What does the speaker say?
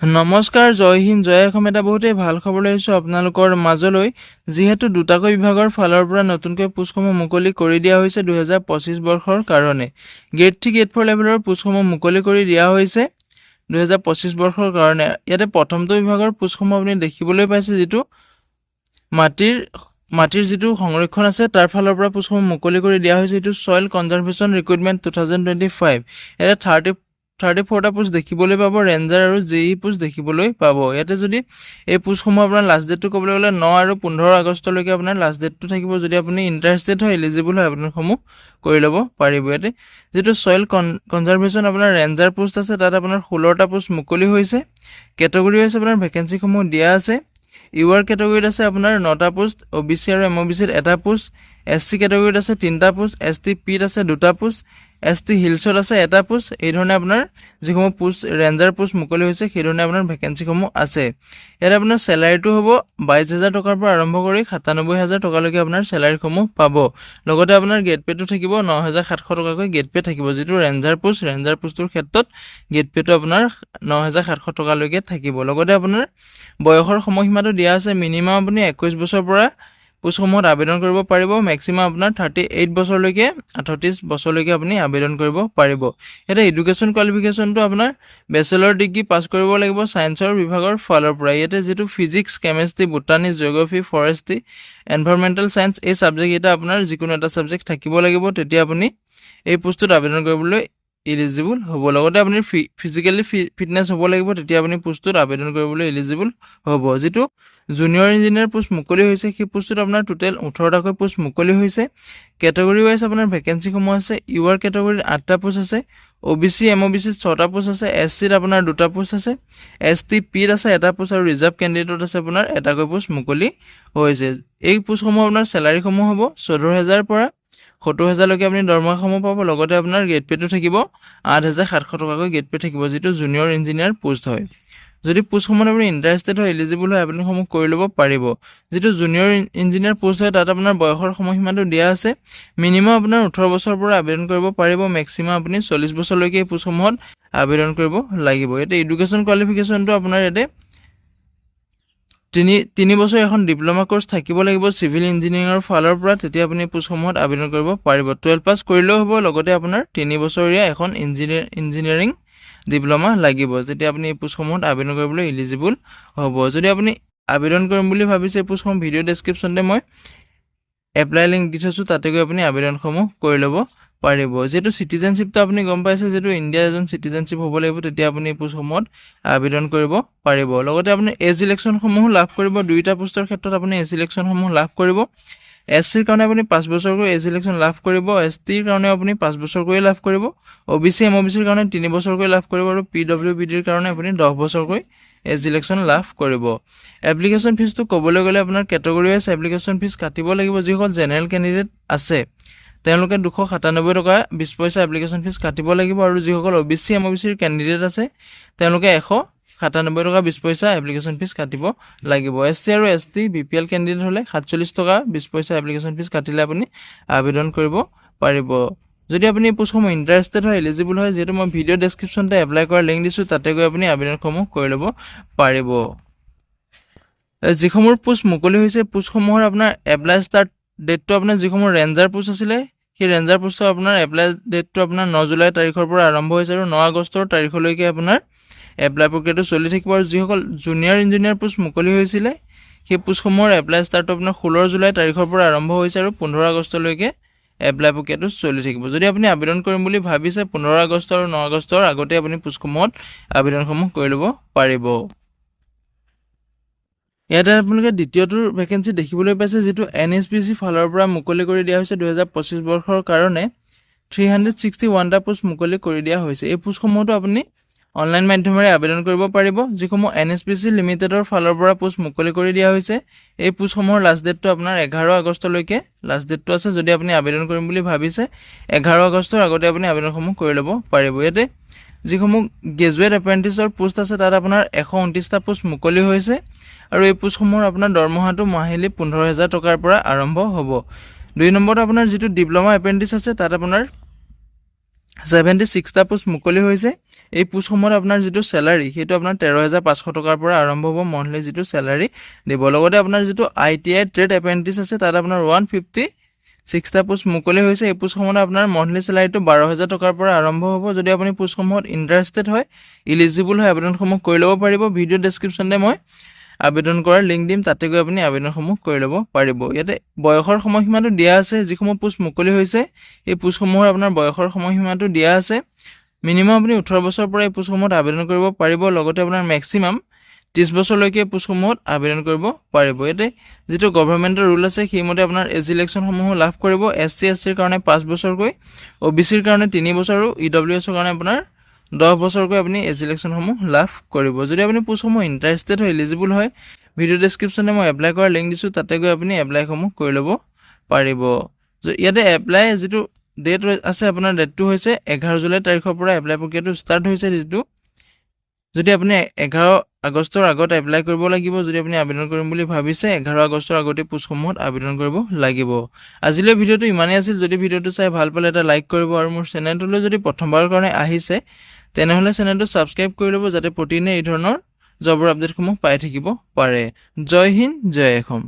নমস্কাৰ, জয় হিন্দ, জয় অসম। এটা বহুতেই ভাল খবৰ লৈ আহিছোঁ আপোনালোকৰ মাজলৈ। যিহেতু দুটাকৈ বিভাগৰ ফালৰ পৰা নতুনকৈ পোষ্টসমূহ মুকলি কৰি দিয়া হৈছে 2025 বৰ্ষৰ কাৰণে। গ্ৰেড 3 গ্ৰেড 4 লেভেলৰ পোষ্টসমূহ মুকলি কৰি দিয়া হৈছে 2025 বৰ্ষৰ কাৰণে। ইয়াতে প্ৰথমটো বিভাগৰ পোষ্টসমূহ আপুনি দেখিবলৈ পাইছে, যিটো মাটিৰ যিটো সংৰক্ষণ আছে তাৰ ফালৰ পৰা পোষ্টসমূহ মুকলি কৰি দিয়া হৈছে। এইটো ছইল কনজাৰ্ভেশ্যন ৰিক্ৰুইটমেণ্ট 2025। ইয়াতে 34টা পোষ্ট দেখিবলৈ পাব, ৰেঞ্জাৰ আৰু জেই পোষ্ট দেখিবলৈ পাব। ইয়াতে যদি এই পোষ্টসমূহ আপোনাৰ লাষ্ট ডেটটো ক'বলৈ গ'লে 9 আৰু 15 আগষ্টলৈকে আপোনাৰ লাষ্ট ডেটটো থাকিব। যদি আপুনি ইণ্টাৰেষ্টেড হয়, এলিজিবল হয়, আবেদনসমূহ কৰি ল'ব পাৰিব। ইয়াতে যিটো ছইল কনজাৰ্ভেশ্যন আপোনাৰ ৰেঞ্জাৰ পোষ্ট আছে, তাত আপোনাৰ 16টা পোষ্ট মুকলি হৈছে। কেটেগৰী হৈছে আপোনাৰ ভেকেঞ্চিসমূহ দিয়া আছে। ইউআৰ কেটেগৰীত আছে আপোনাৰ 9টা পোষ্ট, OBC আৰু MOBCত 1টা পোষ্ট, SC কেটেগৰীত আছে 3টা পোষ্ট, ST Pত আছে 2টা পোষ্ট, ST হিলছত আছে 1টা পোষ্ট। এই ধৰণে আপোনাৰ যিসমূহ পোষ্ট ৰেঞ্জাৰ পোষ্ট মুকলি হৈছে, সেইধৰণে আপোনাৰ ভেকেঞ্চিসমূহ আছে। ইয়াত আপোনাৰ চেলাৰীটো হ'ব 22,000 টকাৰ পৰা আৰম্ভ কৰি 97,000 টকালৈকে আপোনাৰ চেলাৰীসমূহ পাব। লগতে আপোনাৰ গেট পেটো থাকিব 9,700 টকাকৈ গেট পে থাকিব। যিটো ৰেঞ্জাৰ পোষ্টটোৰ ক্ষেত্ৰত গেট পেটো আপোনাৰ 9,700 টকালৈকে থাকিব। লগতে আপোনাৰ বয়সৰ সময়সীমাটো দিয়া আছে। মিনিমাম আপুনি 21 বছৰৰ পৰা পোষ্টসমূহত আবেদন কৰিব পাৰিব। মেক্সিমাম আপোনাৰ 38 বছৰলৈকে 38 বছৰলৈকে আপুনি আবেদন কৰিব পাৰিব। ইয়াতে এডুকেশ্যন কোৱালিফিকেশ্যনটো আপোনাৰ বেচেলৰ ডিগ্ৰী পাছ কৰিব লাগিব ছায়েন্সৰ বিভাগৰ ফালৰ পৰা। ইয়াতে যিটো physics, chemistry, botany, geography, forestry, environmental science, এই ছাবজেক্টকেইটা আপোনাৰ যিকোনো এটা ছাবজেক্ট থাকিব লাগিব। তেতিয়া আপুনি এই পোষ্টটোত আবেদন কৰিবলৈ এলিজিবল হ'ব। লগতে আপুনি ফিজিকেলি ফিটনেছ হ'ব লাগিব, তেতিয়া আপুনি পোষ্টটোত আবেদন কৰিবলৈ এলিজিবল হ'ব। যিটো জুনিয়ৰ ইঞ্জিনিয়াৰ পোষ্ট মুকলি হৈছে, সেই পোষ্টটোত আপোনাৰ টোটেল 18টাকৈ পোষ্ট মুকলি হৈছে। কেটেগৰী ৱাইজ আপোনাৰ ভেকেঞ্চিসমূহ আছে। ইউআৰ কেটেগৰীত 8টা পোষ্ট আছে, OBC MOBCত 6টা পোষ্ট আছে, SCত আপোনাৰ 2টা পোষ্ট আছে, ST Pত আছে 1টা পোষ্ট আৰু ৰিজাৰ্ভ কেণ্ডিডেটত আছে আপোনাৰ 1টাকৈ পোষ্ট মুকলি হৈছে। এই পোষ্টসমূহ আপোনাৰ চেলাৰীসমূহ হ'ব 14,000 পৰা 70,000লৈকে আপুনি দৰমহাসমূহ পাব। লগতে আপোনাৰ গেট পেটো থাকিব 8,700 টকাকৈ গেট পে থাকিব, যিটো জুনিয়ৰ ইঞ্জিনিয়াৰ পোষ্ট হয়। যদি পোষ্টসমূহত আপুনি ইণ্টাৰেষ্টেড হয়, এলিজিবল হয়, আবেদনসমূহ কৰি ল'ব পাৰিব। যিটো জুনিয়ৰ ইঞ্জিনিয়াৰ পোষ্ট হয়, তাত আপোনাৰ বয়সৰ সময়সীমাটো দিয়া আছে। মিনিমাম আপোনাৰ 18 বছৰৰ পৰা আবেদন কৰিব পাৰিব। মেক্সিমাম আপুনি 40 বছৰলৈকে এই পোষ্টসমূহত আবেদন কৰিব লাগিব। ইয়াতে এডুকেশ্যন কোৱালিফিকেশ্যনটো আপোনাৰ ইয়াতে 3 বছৰ এখন ডিপ্ল'মা কোৰ্চ থাকিব লাগিব চিভিল ইঞ্জিনিয়াৰিঙৰ ফালৰ পৰা, তেতিয়া আপুনি পোষ্টসমূহত আবেদন কৰিব পাৰিব। 12 পাছ কৰিলেও হ'ব। লগতে আপোনাৰ 3 বছৰীয়া এখন ইঞ্জিনিয়াৰিং ডিপ্ল'মা লাগিব, যেতিয়া আপুনি এই পোষ্টসমূহত আবেদন কৰিবলৈ এলিজিবল হ'ব। যদি আপুনি আবেদন কৰিম বুলি ভাবিছে, এই পোষ্টসমূহ ভিডিঅ' ডেছক্ৰিপশ্যনতে মই এপ্লাই লিংক দি থৈছোঁ, তাতে গৈ আপুনি আবেদনসমূহ কৰি ল'ব পাৰিব। যিহেতু চিটিজেনশ্বিপটো আপুনি গম পাইছে, যিহেতু ইণ্ডিয়াৰ এজন চিটিজেনশ্বিপ হ'ব লাগিব, তেতিয়া আপুনি এই পোষ্টসমূহত আবেদন কৰিব পাৰিব। লগতে আপুনি এজ ইলেকশ্যনসমূহ লাভ কৰিব। 2টা পোষ্টৰ ক্ষেত্ৰত আপুনি এজ ইলেকশ্যনসমূহ লাভ কৰিব। SCৰ কাৰণে আপুনি 5 বছৰকৈ এজ ইলেকশ্যন লাভ কৰিব। STৰ কাৰণে আপুনি 5 বছৰকৈ লাভ কৰিব। OBC MOBCৰ কাৰণে 3 বছৰকৈ লাভ কৰিব আৰু PWBDৰ কাৰণে আপুনি 10 বছৰকৈ এজ ইলেকশ্যন লাভ কৰিব। এপ্লিকেশ্যন ফিজটো ক'বলৈ গ'লে আপোনাৰ কেটেগৰী ৱাইজ এপ্লিকেশ্যন ফিজ কাটিব লাগিব। যিসকল জেনেৰেল কেণ্ডিডেট আছে, তেওঁলোকে 297 টকা 20 পইচা এপ্লিকেশ্যন ফিজ কাটিব লাগিব। আৰু যিসকল OBC MOBCৰ কেণ্ডিডেট আছে, তেওঁলোকে 197 টকা 20 পইচা এপ্লিকেশ্যন ফিজ কাটিব লাগিব। SC আৰু ST BPL কেণ্ডিডেট হ'লে 47 টকা 20 পইচা এপ্লিকেশ্যন ফিজ কাটিলে আপুনি আবেদন কৰিব পাৰিব। যদি আপুনি এই পোষ্টসমূহ ইণ্টাৰেষ্টেড হয়, এলিজিবল হয়, যিহেতু মই ভিডিঅ' ডেছক্ৰিপশ্যনতে এপ্লাই কৰাৰ লিংক দিছোঁ, তাতে গৈ আপুনি আবেদনসমূহ কৰি ল'ব পাৰিব। যিসমূহ পোষ্ট মুকলি হৈছে, পোষ্টসমূহৰ আপোনাৰ এপ্লাই ষ্টাৰ্ট ডেটটো আপোনাৰ যিসমূহ ৰেঞ্জাৰ পোষ্ট আছিলে, সেই ৰেঞ্জাৰ পোষ্টৰ আপোনাৰ এপ্লাই ডেটটো আপোনাৰ 9 জুলাই তাৰিখৰ পৰা আৰম্ভ হৈছে আৰু 9 আগষ্টৰ তাৰিখলৈকে আপোনাৰ এপ্লাই প্ৰক্ৰিয়াটো চলি থাকিব। আৰু যিসকল জুনিয়ৰ ইঞ্জিনিয়াৰ পোষ্ট মুকলি হৈছিলে, সেই পোষ্টসমূহৰ এপ্লাই ষ্টাৰ্টটো আপোনাৰ 16 জুলাই তাৰিখৰ পৰা আৰম্ভ হৈছে আৰু 15 আগষ্টলৈকে এপ্লাই প্ৰক্ৰিয়াটো চলি থাকিব। যদি আপুনি আবেদন কৰিম বুলি ভাবিছে, 15 আগষ্ট আৰু 9 আগষ্টৰ আগতে আপুনি পোষ্টসমূহত আবেদনসমূহ কৰি ল'ব পাৰিব। ইয়াতে আপোনালোকে দ্বিতীয়টোৰ ভেকেঞ্চি দেখিবলৈ পাইছে, যিটো NSPC ফালৰ পৰা মুকলি কৰি দিয়া হৈছে 2025 বৰ্ষৰ কাৰণে। 361টা পোষ্ট মুকলি কৰি দিয়া হৈছে। এই পোষ্টসমূহতো আপুনি অনলাইন মাধ্যমেৰে আবেদন কৰিব পাৰিব। যিসমূহ NSPC লিমিটেডৰ ফালৰ পৰা পোষ্ট মুকলি কৰি দিয়া হৈছে, এই পোষ্টসমূহৰ লাষ্ট ডেটটো আপোনাৰ 11 আগষ্টলৈকে লাষ্ট ডেটটো আছে। যদি আপুনি আবেদন কৰিম বুলি ভাবিছে, 11 আগষ্টৰ আগতে আপুনি আবেদনসমূহ কৰি ল'ব পাৰিব। ইয়াতে যিসমূহ গ্ৰেজুৱেট এপ্ৰেণ্টিছৰ পোষ্ট আছে, তাত আপোনাৰ 129টা পোষ্ট মুকলি হৈছে আৰু এই পোষ্টসমূহৰ আপোনাৰ দৰমহাটো মাহিলী 15,000 টকাৰ পৰা আৰম্ভ হ'ব। 2 নম্বৰত আপোনাৰ যিটো ডিপ্ল'মা এপ্ৰেণ্টিছ আছে, তাত আপোনাৰ 76টা পোষ্ট মুকলি হৈছে। এই পোষ্টসমূহত আপোনাৰ যিটো চেলাৰী সেইটো আপোনাৰ 13,500 টকাৰ পৰা আৰম্ভ হ'ব মন্থলি যিটো চেলাৰী দিব। লগতে আপোনাৰ যিটো ITI ট্ৰেড এপ্ৰেণ্টিছ আছে তাত আপোনাৰ 156টা পোষ্ট মুকলি হৈছে। এই পোষ্টসমূহত আপোনাৰ মন্থলি চেলাৰীটো 12,000 টকাৰ পৰা আৰম্ভ হ'ব। যদি আপুনি পোষ্টসমূহত ইণ্টাৰেষ্টেড হয়, ইলিজিবল হয়, আবেদনসমূহ কৰি ল'ব পাৰিব। ভিডিঅ' ডেছক্ৰিপশ্যনতে মই আবেদন কৰাৰ লিংক দিম, তাতে গৈ আপুনি আবেদনসমূহ কৰি ল'ব পাৰিব। ইয়াতে বয়সৰ সময়সীমাটো দিয়া আছে। যিসমূহ পোষ্ট মুকলি হৈছে এই পোষ্টসমূহৰ আপোনাৰ বয়সৰ সময়সীমাটো দিয়া আছে। মিনিমাম আপুনি 18 বছৰৰ পৰা এই পোষ্টসমূহত আবেদন কৰিব পাৰিব। লগতে আপোনাৰ মেক্সিমাম 30 বছৰলৈকে পোষ্টসমূহত আবেদন কৰিব পাৰিব। ইয়াতে যিটো গভৰ্ণমেণ্টৰ ৰুল আছে সেইমতে আপোনাৰ এজ ইলেকশ্যনসমূহ লাভ কৰিব। SC STৰ কাৰণে 5 বছৰকৈ, OBCৰ কাৰণে 3 বছৰ আৰু EWSৰ কাৰণে আপোনাৰ 10 বছৰকৈ আপুনি এজ ইলেকশ্যনসমূহ লাভ কৰিব। যদি আপুনি পোষ্টসমূহ ইণ্টাৰেষ্টেড হয়, এলিজিবল হয়, ভিডিঅ' ডেছক্ৰিপশ্যনে মই এপ্লাই কৰাৰ লিংক দিছোঁ, তাতে গৈ আপুনি এপ্লাইসমূহ কৰি ল'ব পাৰিব। ইয়াতে এপ্লাই যিটো ডেট আছে আপোনাৰ ডেটটো হৈছে 11 জুলাই তাৰিখৰ পৰা এপ্লাই প্ৰক্ৰিয়াটো ষ্টাৰ্ট হৈছে। যদি আপুনি 11 আগষ্টৰ আগত এপ্লাই কৰিব লাগিব। যদি আপুনি আবেদন কৰিম বুলি ভাবিছে 11 আগষ্টৰ আগতে পোষ্টসমূহত আবেদন কৰিব লাগিব। আজিলৈ ভিডিঅ'টো ইমানেই আছিল। যদি ভিডিঅ'টো চাই ভাল পালে এটা লাইক কৰিব আৰু মোৰ চেনেলটোলৈ যদি প্ৰথমবাৰৰ কাৰণে আহিছে তেনেহ'লে চেনেলটো ছাবস্ক্ৰাইব কৰি ল'ব, যাতে প্ৰতিদিনে এই ধৰণৰ জবৰ আপডেটসমূহ পাই থাকিব পাৰে। জয় হিন্দ, জয় অসম।